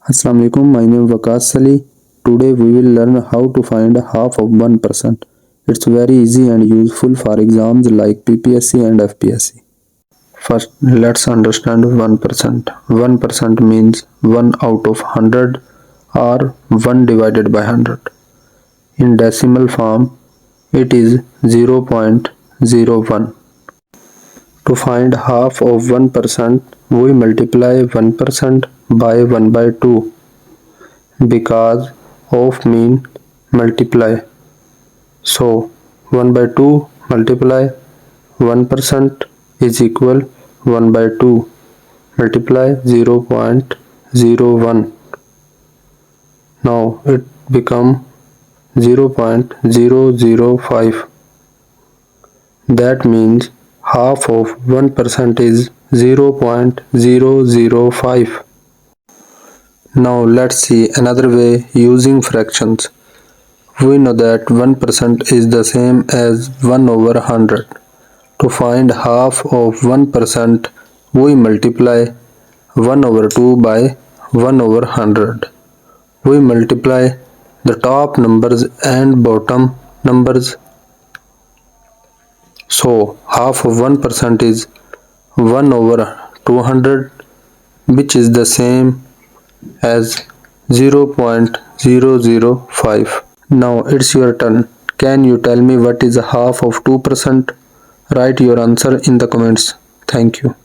Assalamu alaikum, my name is Waqas. Today we will learn how to find half of 1%. It's very easy and useful for exams like PPSC and FPSC. First, let's understand 1%. 1% means 1 out of 100 or 1 divided by 100. In decimal form, it is 0.01. To find half of 1%, we multiply 1% by 1 by 2 because of mean multiply. So 1 by 2 multiply 1% is equal 1 by 2 multiply 0.01. Now it become 0.005. That means half of 1% is 0.005. Now let's see another way using fractions. We know that 1% is the same as 1 over 100. To find half of 1%, we multiply 1 over 2 by 1 over 100. We multiply the top numbers and bottom numbers. So half of 1% is 1 over 200, which is the same as 0.005. Now it's your turn. Can you tell me what is half of 2%? Write your answer in the comments. Thank you.